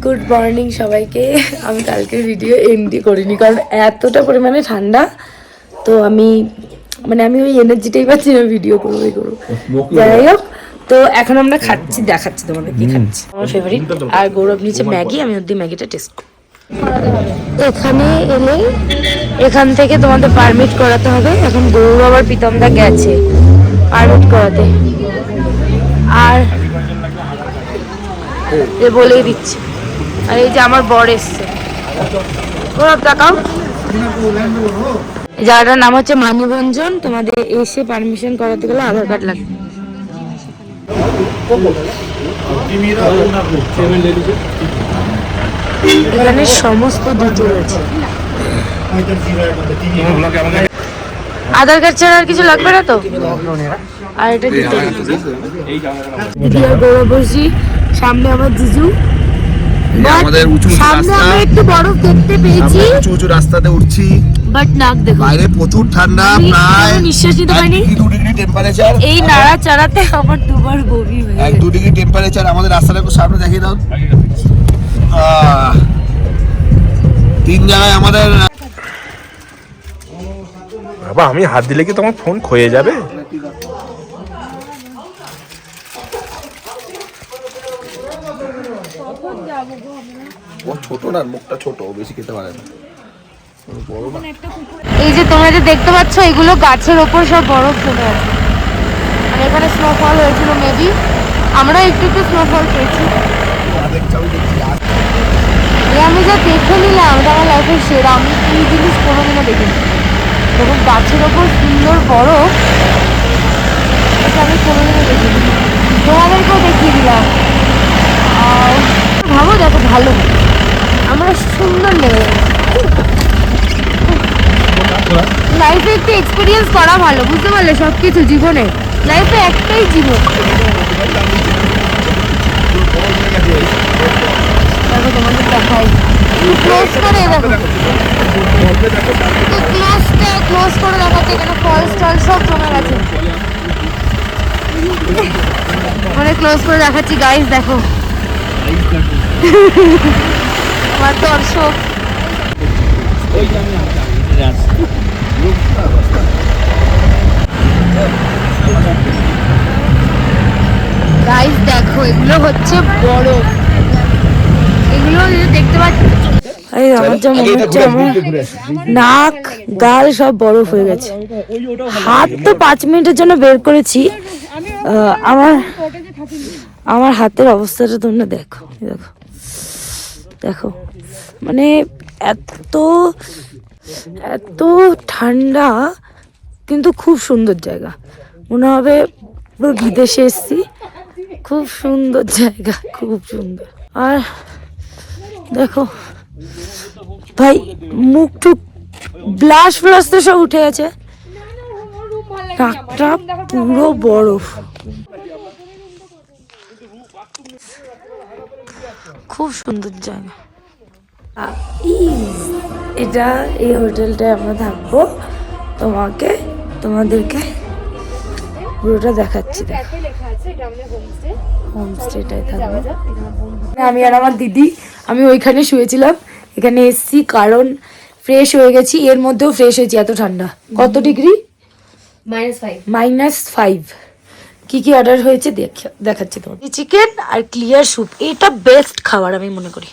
Good morning সবাইকে। আমি কালকের ভিডিও এমডি করিনি কারণ এতটা পরিমাণে ঠান্ডা, তো আমি ওই এনার্জিটাই পাচ্ছি না ভিডিও করবো যাই হোক। তো এখন আমরা খাচ্ছি, দেখাচ্ছি তোমাদের কি খাচ্ছি। আমার ফেভারিট। আর গৌরব নিচে ম্যাগি, আমি ওর দিয়ে ম্যাগিটা টেস্ট করবো। এখানে এলে এখান থেকে তোমাদের পারমিট করাতে হবে। এখন গৌরব আবার প্রীতমদা গেছে পারমিট করাতে, আর বলেই দিচ্ছে। আর এই যে আমার বর এসছে, গৌরব দেখাও। জায়গাটার নাম হচ্ছে মানবঞ্জন। তোমাদের এসে পারমিশন করাতে গেলে আধার কার্ড লাগবে। এখানে সমস্ত ডিটেল আছে। আধার কার্ড ছাড়া আর কিছু লাগবে না তো? আর এটা ডিটেল। দিদি আর গৌরব বসি, সামনে আমার জিজু। আমাদের উঁচু সামনে আমরা একটু বরফ দেখতে পেয়েছি, উঁচু রাস্তাতে উঠছি, বাট নাক দেখো বাইরে প্রচুর ঠান্ডা, প্রায় নিঃশ্বাস নিতে পারিনি। 2 ডিগ্রি টেম্পারেচার। এই নাড়া চাড়াতে আমার দুবার বমি হয়ে গেছে। 1-2 ডিগ্রি টেম্পারেচার। আমাদের রাস্তাটা একটু সামনে দেখিয়ে দাও। 3 জায়গায় আমাদের। বাবা, আমি হাত দিলে কি তোমার ফোন ক্ষয়ে যাবে? ও ছোট না, মুখটা ছোট, বেশি খেতে পারে না। এই যে তোমরা যে দেখতে পাচ্ছ, এগুলো গাছের ওপর সব বরফ জমে আছে। আর এখানে স্নোফল হয়েছিল মেবি, আমরা একটু একটু স্নোফল পেয়েছি। আমি যা দেখে নিলাম এটা আমার লাইফের সেরা। আমি এই জিনিস কোনোদিনও দেখিনি, যখন গাছের ওপর সুন্দর বরফ, এটা আমি কোনোদিনও দেখিনি। তোমাদেরকেও দেখিয়ে দিলাম। ভাবো দেখো, ভালো আমরা সুন্দর লেগে লাইফে একটু এক্সপিরিয়েন্স করা ভালো, বুঝতে পারলে? সব কিছু জীবনে, লাইফে একটাই জীবন। দেখো তোমাদের দেখাই, ক্লোজ করে দেখো, ক্লোজ করে দেখাচ্ছে। এখানে ফলস টল সব জমে গেছে, মানে ক্লোজ করে দেখাচ্ছি। গাইস দেখো আমার দর্শক। গাইস দেখো, এগুলো হচ্ছে বরফ। এগুলো দেখতে পাচ্ছি, আমার যা মনে হচ্ছে আমার নাক গাল সব বরফ হয়ে গেছে। হাত তো 5 মিনিটের জন্য বের করেছি। আমার হাতের অবস্থাটা তোমরা দেখো, দেখো দেখো, মানে এত এত ঠান্ডা, কিন্তু খুব সুন্দর জায়গা। মনে হবে পুরো বিদেশে এসছি। খুব সুন্দর জায়গা, খুব সুন্দর। আর দেখো ভাই, মুখ টুক ব্লাশ ফ্লাশ তো সব উঠে গেছে, নাকটা পুরো বরফ। খুব সুন্দর জায়গা। এটা এই হোটেলটায় আমরা থাকবো। তোমাদেরকে পুরোটা দেখাচ্ছি। হোমস্টেটাই থাকবো আমি আর আমার দিদি। আমি ওইখানে শুয়েছিলাম, এখানে এসছি কারণ ফ্রেশ হয়ে গেছি। এর মধ্যেও ফ্রেশ হয়েছি, এত ঠান্ডা। কত ডিগ্রি? -5। কি কি অর্ডার হয়েছে দেখাচ্ছি তোমার। চিকেন আর ক্লিয়ার স্যুপ, এটা বেস্ট খাবার আমি মনে করি।